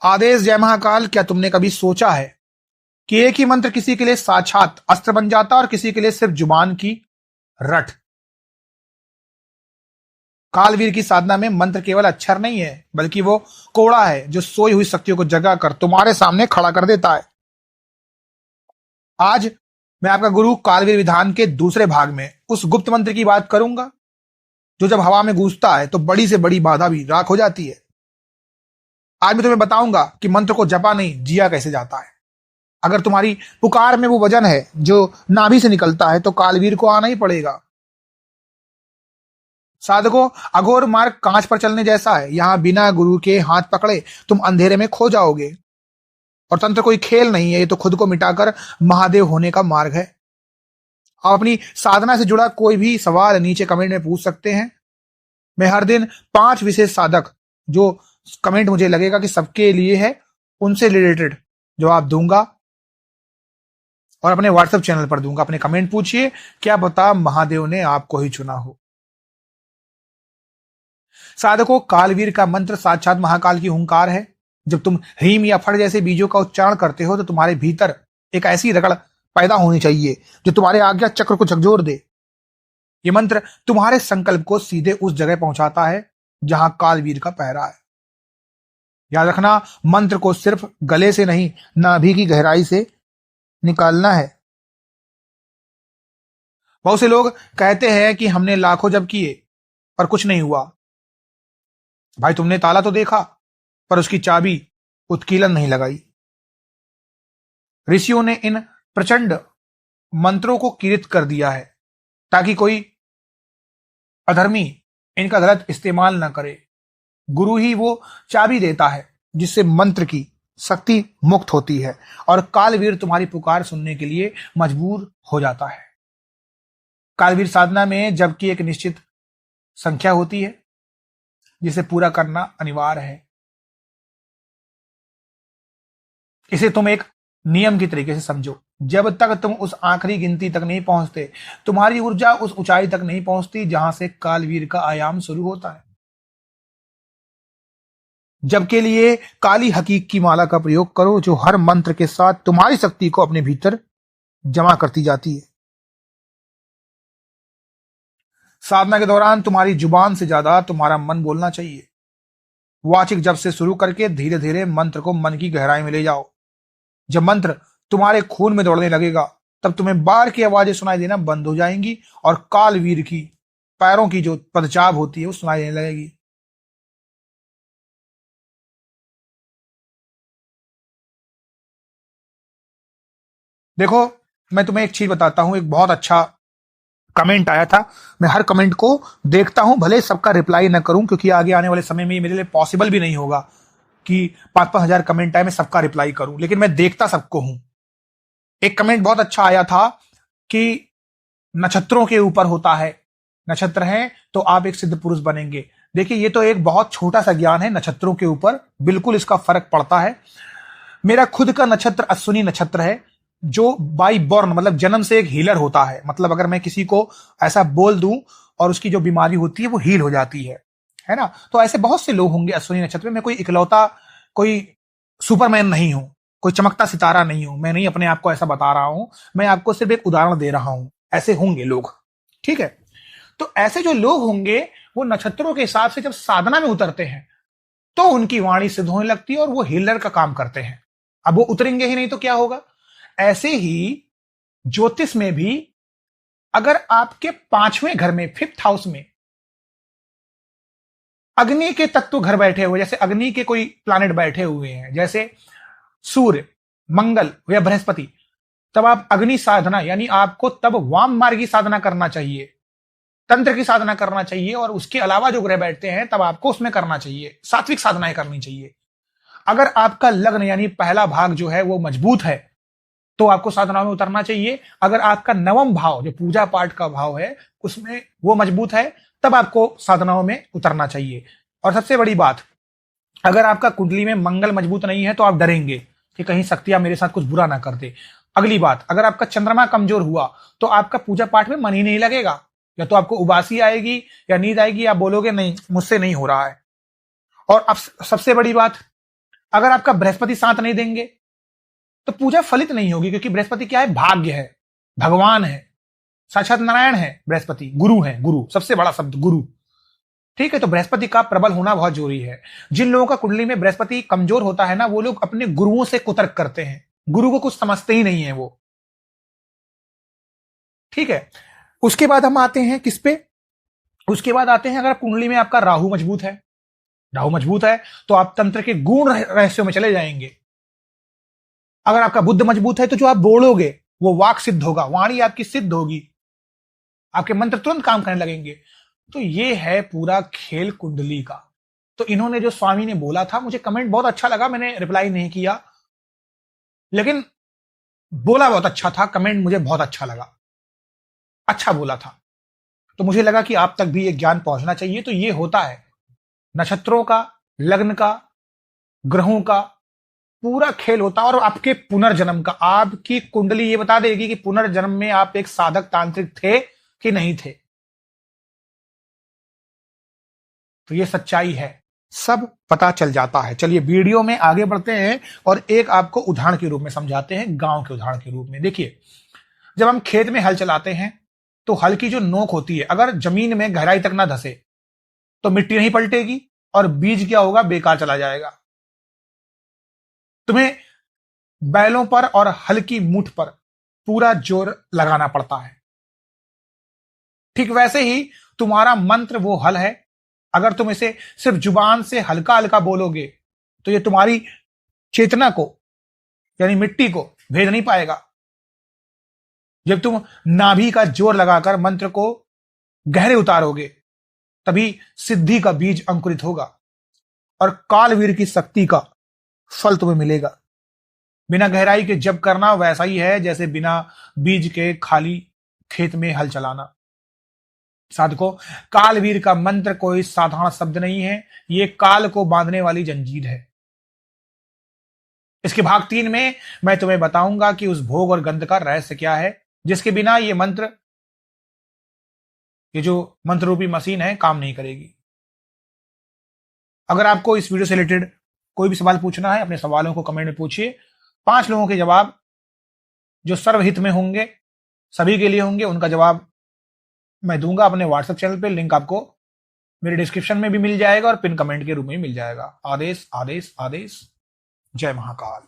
आदेश जय महाकाल। क्या तुमने कभी सोचा है कि एक ही मंत्र किसी के लिए साक्षात अस्त्र बन जाता और किसी के लिए सिर्फ जुबान की रट। कालवीर की साधना में मंत्र केवल अक्षर नहीं है, बल्कि वो कोड़ा है जो सोई हुई शक्तियों को जगा कर तुम्हारे सामने खड़ा कर देता है। आज मैं आपका गुरु कालवीर विधान के दूसरे भाग में उस गुप्त मंत्र की बात करूंगा जो जब हवा में गूंजता है तो बड़ी से बड़ी बाधा भी राख हो जाती है। आज मैं तुम्हें बताऊंगा कि मंत्र को जपा नहीं, जिया कैसे जाता है। अगर तुम्हारी पुकार में वो वजन है जो नाभि से निकलता है तो कालवीर को आना ही पड़ेगा। साधकों, अघोर मार्ग कांच पर चलने जैसा है। यहां बिना गुरु के हाथ पकड़े तुम अंधेरे में खो जाओगे। और तंत्र कोई खेल नहीं है, ये तो खुद को मिटाकर महादेव होने का मार्ग है। आप अपनी साधना से जुड़ा कोई भी सवाल नीचे कमेंट में पूछ सकते हैं। मैं हर दिन 5 विशेष साधक जो कमेंट मुझे लगेगा कि सबके लिए है, उनसे रिलेटेड जवाब दूंगा और अपने व्हाट्सएप चैनल पर दूंगा। अपने कमेंट पूछिए, क्या पता महादेव ने आपको ही चुना हो। साधकों, कालवीर का मंत्र साक्षात महाकाल की हुंकार है। जब तुम ह्रीम या फड़ जैसे बीजों का उच्चारण करते हो तो तुम्हारे भीतर एक ऐसी रगड़ पैदा होनी चाहिए जो तुम्हारे आज्ञा चक्र को झकझोर दे। ये मंत्र तुम्हारे संकल्प को सीधे उस जगह पहुंचाता है जहां कालवीर का पहरा है। याद रखना, मंत्र को सिर्फ गले से नहीं, नाभि की गहराई से निकालना है। बहुत से लोग कहते हैं कि हमने लाखों जप किए पर कुछ नहीं हुआ। भाई, तुमने ताला तो देखा पर उसकी चाबी उत्कीलन नहीं लगाई। ऋषियों ने इन प्रचंड मंत्रों को किरित कर दिया है ताकि कोई अधर्मी इनका गलत इस्तेमाल न करे। गुरु ही वो चाबी देता है जिससे मंत्र की शक्ति मुक्त होती है और कालवीर तुम्हारी पुकार सुनने के लिए मजबूर हो जाता है। कालवीर साधना में जबकि एक निश्चित संख्या होती है जिसे पूरा करना अनिवार्य है। इसे तुम एक नियम की तरीके से समझो। जब तक तुम उस आखिरी गिनती तक नहीं पहुंचते, तुम्हारी ऊर्जा उस ऊंचाई तक नहीं पहुंचती जहां से कालवीर का आयाम शुरू होता है। जब के लिए काली हकीक की माला का प्रयोग करो जो हर मंत्र के साथ तुम्हारी शक्ति को अपने भीतर जमा करती जाती है। साधना के दौरान तुम्हारी जुबान से ज्यादा तुम्हारा मन बोलना चाहिए। वाचिक जप से शुरू करके धीरे धीरे मंत्र को मन की गहराई में ले जाओ। जब मंत्र तुम्हारे खून में दौड़ने लगेगा तब तुम्हें बाहर की आवाजें सुनाई देना बंद हो जाएंगी और कालवीर की पैरों की जो पदचाप होती है वो सुनाई देने लगेगी। देखो, मैं तुम्हें एक चीज बताता हूं। एक बहुत अच्छा कमेंट आया था। मैं हर कमेंट को देखता हूं, भले सबका रिप्लाई न करूं क्योंकि आगे आने वाले समय में मेरे लिए पॉसिबल भी नहीं होगा कि 5-5 हजार कमेंट आए मैं सबका रिप्लाई करूं, लेकिन मैं देखता सबको हूं। एक कमेंट बहुत अच्छा आया था कि नक्षत्रों के ऊपर होता है, नक्षत्र है तो आप एक सिद्ध पुरुष बनेंगे। देखिए, ये तो एक बहुत छोटा सा ज्ञान है। नक्षत्रों के ऊपर बिल्कुल इसका फर्क पड़ता है। मेरा खुद का नक्षत्र अश्विनी नक्षत्र है जो बाई बॉर्न मतलब जन्म से एक हीलर होता है। मतलब अगर मैं किसी को ऐसा बोल दूं और उसकी जो बीमारी होती है वो हील हो जाती है ना। तो ऐसे बहुत से लोग होंगे अश्विनी नक्षत्र में। मैं कोई इकलौता कोई सुपरमैन नहीं हूं, कोई चमकता सितारा नहीं हूं। मैं नहीं अपने आप को ऐसा बता रहा हूं, मैं आपको सिर्फ एक उदाहरण दे रहा हूं। ऐसे होंगे लोग, ठीक है। तो ऐसे जो लोग होंगे वो नक्षत्रों के हिसाब से जब साधना में उतरते हैं तो उनकी वाणी सिद्ध होने लगती है और वो हीलर का काम करते हैं। अब वो उतरेंगे ही नहीं तो क्या होगा। ऐसे ही ज्योतिष में भी अगर आपके 5वें घर में, 5th हाउस में अग्नि के तत्व घर बैठे हुए, जैसे अग्नि के कोई प्लैनेट बैठे हुए हैं, जैसे सूर्य, मंगल या बृहस्पति, तब आप अग्नि साधना यानी आपको तब वाम मार्गी साधना करना चाहिए, तंत्र की साधना करना चाहिए। और उसके अलावा जो ग्रह बैठते हैं तब आपको उसमें करना चाहिए, सात्विक साधनाएं करनी चाहिए। अगर आपका लग्न यानी पहला भाग जो है वो मजबूत है तो आपको साधनाओं में उतरना चाहिए। अगर आपका 9वां भाव जो पूजा पाठ का भाव है उसमें वो मजबूत है तब आपको साधनाओं में उतरना चाहिए। और सबसे बड़ी बात, अगर आपका कुंडली में मंगल मजबूत नहीं है तो आप डरेंगे कि कहीं शक्तियां मेरे साथ कुछ बुरा ना कर दे। अगली बात, अगर आपका चंद्रमा कमजोर हुआ तो आपका पूजा पाठ में मन ही नहीं लगेगा, या तो आपको उबासी आएगी या नींद आएगी, आप बोलोगे नहीं मुझसे नहीं हो रहा है। और अब सबसे बड़ी बात, अगर आपका बृहस्पति साथ नहीं देंगे तो पूजा फलित नहीं होगी, क्योंकि बृहस्पति क्या है? भाग्य है, भगवान है, साक्षात नारायण है, बृहस्पति गुरु है, गुरु सबसे बड़ा शब्द गुरु। ठीक है, तो बृहस्पति का प्रबल होना बहुत जरूरी है। जिन लोगों का कुंडली में बृहस्पति कमजोर होता है ना, वो लोग अपने गुरुओं से कुतर्क करते हैं, गुरु को कुछ समझते ही नहीं है वो। ठीक है, उसके बाद हम आते हैं किस पे? उसके बाद आते हैं, अगर कुंडली में आपका राहु मजबूत है, राहु मजबूत है तो आप तंत्र के गूढ़ रहस्यों में चले जाएंगे। अगर आपका बुद्ध मजबूत है तो जो आप बोलोगे वो वाक सिद्ध होगा, वाणी आपकी सिद्ध होगी, आपके मंत्र तुरंत काम करने लगेंगे। तो ये है पूरा खेल कुंडली का। तो इन्होंने जो स्वामी ने बोला था, मुझे कमेंट बहुत अच्छा लगा, मैंने रिप्लाई नहीं किया, लेकिन बोला बहुत अच्छा था, कमेंट मुझे बहुत अच्छा लगा, अच्छा बोला था। तो मुझे लगा कि आप तक भी ये ज्ञान पहुंचना चाहिए। तो ये होता है नक्षत्रों का, लग्न का, ग्रहों का पूरा खेल होता है, और आपके पुनर्जन्म का। आपकी कुंडली ये बता देगी कि पुनर्जन्म में आप एक साधक तांत्रिक थे कि नहीं थे। तो ये सच्चाई है, सब पता चल जाता है। चलिए वीडियो में आगे बढ़ते हैं और एक आपको उदाहरण के रूप में समझाते हैं, गांव के उदाहरण के रूप में। देखिए, जब हम खेत में हल चलाते हैं तो हल की जो नोक होती है, अगर जमीन में गहराई तक ना धसे तो मिट्टी नहीं पलटेगी और बीज क्या होगा? बेकार चला जाएगा। तुम्हें बैलों पर और हल की मुठ पर पूरा जोर लगाना पड़ता है। ठीक वैसे ही तुम्हारा मंत्र वो हल है, अगर तुम इसे सिर्फ जुबान से हल्का हल्का बोलोगे तो ये तुम्हारी चेतना को, यानी मिट्टी को भेद नहीं पाएगा। जब तुम नाभि का जोर लगाकर मंत्र को गहरे उतारोगे तभी सिद्धि का बीज अंकुरित होगा और कालवीर की शक्ति का फल तुम्हें मिलेगा। बिना गहराई के जप करना वैसा ही है जैसे बिना बीज के खाली खेत में हल चलाना। साधकों, कालवीर का मंत्र कोई साधारण शब्द नहीं है, ये काल को बांधने वाली जंजीर है। इसके भाग 3 में मैं तुम्हें बताऊंगा कि उस भोग और गंध का रहस्य क्या है, जिसके बिना ये मंत्र, ये जो मंत्र रूपी मशीन है, काम नहीं करेगी। अगर आपको इस वीडियो से रिलेटेड कोई भी सवाल पूछना है, अपने सवालों को कमेंट में पूछिए। 5 लोगों के जवाब जो सर्वहित में होंगे, सभी के लिए होंगे, उनका जवाब मैं दूंगा अपने व्हाट्सएप चैनल पे। लिंक आपको मेरे डिस्क्रिप्शन में भी मिल जाएगा और पिन कमेंट के रूप में मिल जाएगा। आदेश आदेश आदेश। जय महाकाल।